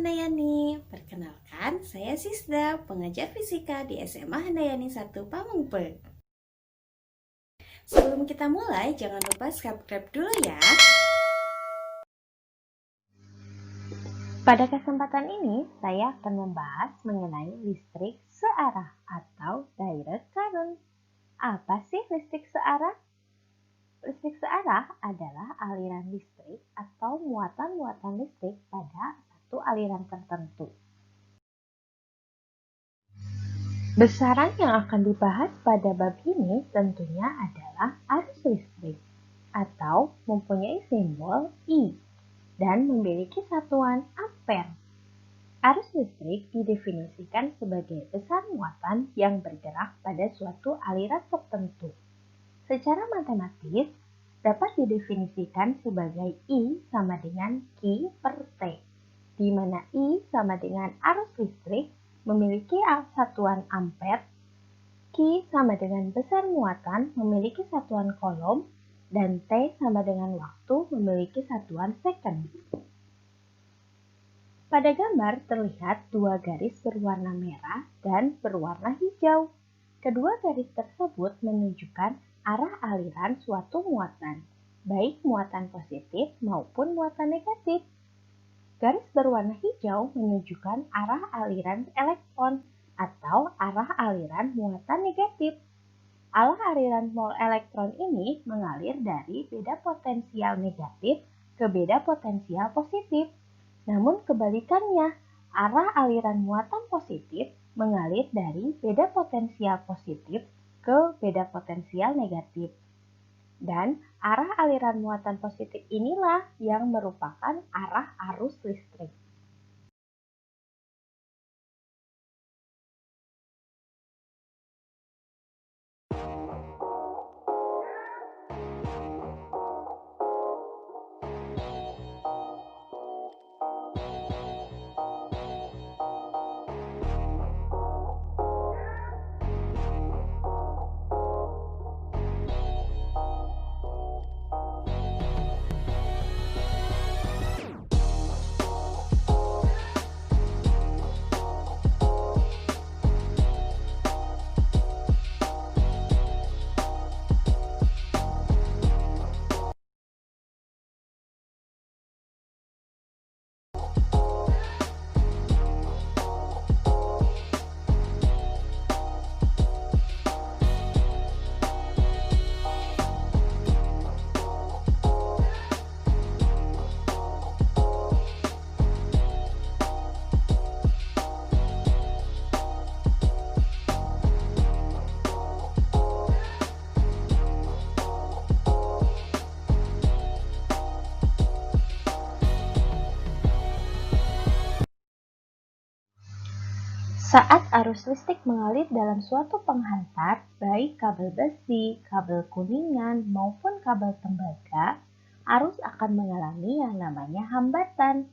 Handayani. Perkenalkan, saya Sisda, pengajar fisika di SMA Handayani 1 Pamengpeuk. Sebelum kita mulai, jangan lupa subscribe dulu ya. Pada kesempatan ini, saya akan membahas mengenai listrik searah atau direct current. Apa sih listrik searah? Listrik searah adalah aliran listrik atau muatan-muatan listrik pada satu aliran tertentu. Besaran yang akan dibahas pada bab ini tentunya adalah arus listrik atau mempunyai simbol I dan memiliki satuan ampere. Arus listrik didefinisikan sebagai besar muatan yang bergerak pada suatu aliran tertentu. Secara matematis, dapat didefinisikan sebagai I sama dengan Q per T, di mana I sama dengan arus listrik memiliki satuan ampere, Q sama dengan besar muatan memiliki satuan kolom, dan T sama dengan waktu memiliki satuan second. Pada gambar terlihat dua garis berwarna merah dan berwarna hijau. Kedua garis tersebut menunjukkan arah aliran suatu muatan, baik muatan positif maupun muatan negatif. Garis berwarna hijau menunjukkan arah aliran elektron atau arah aliran muatan negatif. Arah aliran elektron ini mengalir dari beda potensial negatif ke beda potensial positif. Namun kebalikannya, arah aliran muatan positif mengalir dari beda potensial positif ke beda potensial negatif. Dan arah aliran muatan positif inilah yang merupakan arah arus listrik. Saat arus listrik mengalir dalam suatu penghantar, baik kabel besi, kabel kuningan, maupun kabel tembaga, arus akan mengalami yang namanya hambatan.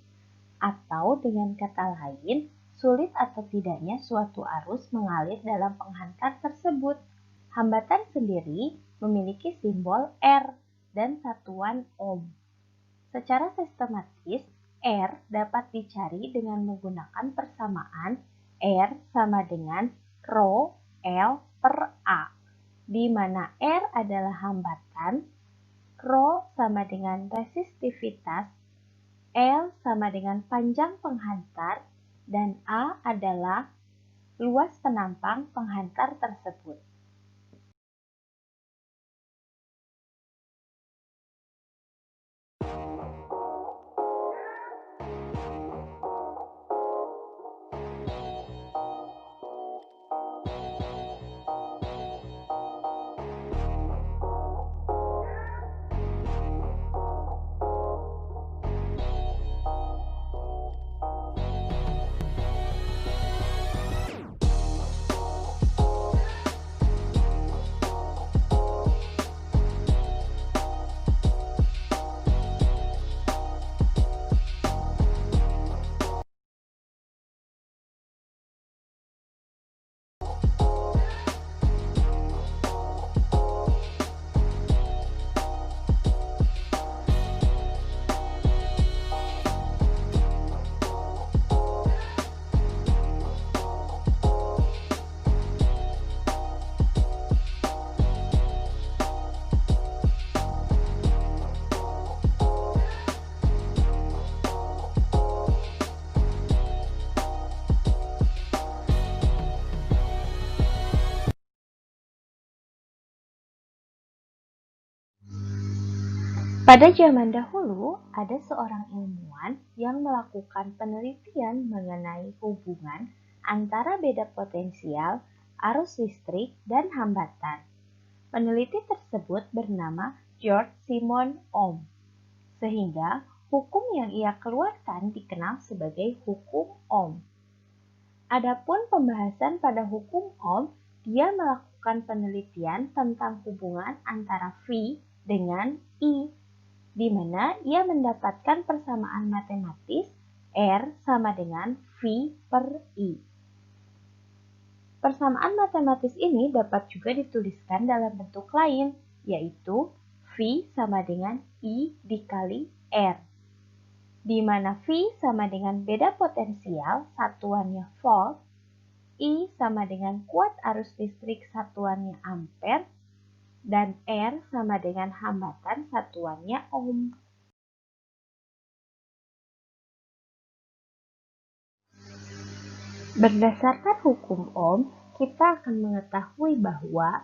Atau dengan kata lain, sulit atau tidaknya suatu arus mengalir dalam penghantar tersebut. Hambatan sendiri memiliki simbol R dan satuan ohm. Secara sistematis, R dapat dicari dengan menggunakan persamaan R sama dengan Rho L per A, di mana R adalah hambatan, Rho sama dengan resistivitas, L sama dengan panjang penghantar, dan A adalah luas penampang penghantar tersebut. Pada zaman dahulu, ada seorang ilmuwan yang melakukan penelitian mengenai hubungan antara beda potensial, arus listrik, dan hambatan. Peneliti tersebut bernama George Simon Ohm, sehingga hukum yang ia keluarkan dikenal sebagai hukum Ohm. Adapun pembahasan pada hukum Ohm, dia melakukan penelitian tentang hubungan antara V dengan I, di mana ia mendapatkan persamaan matematis R sama dengan V per I. Persamaan matematis ini dapat juga dituliskan dalam bentuk lain, yaitu V sama dengan I dikali R, di mana V sama dengan beda potensial satuannya volt, I sama dengan kuat arus listrik satuannya ampere, dan R sama dengan hambatan satuannya ohm. Berdasarkan hukum Ohm, kita akan mengetahui bahwa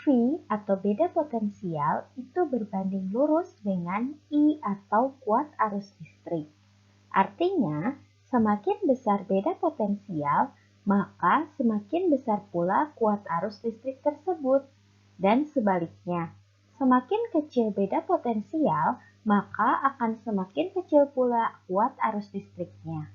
V atau beda potensial itu berbanding lurus dengan I atau kuat arus listrik. Artinya, semakin besar beda potensial, maka semakin besar pula kuat arus listrik tersebut. Dan sebaliknya, semakin kecil beda potensial, maka akan semakin kecil pula kuat arus listriknya.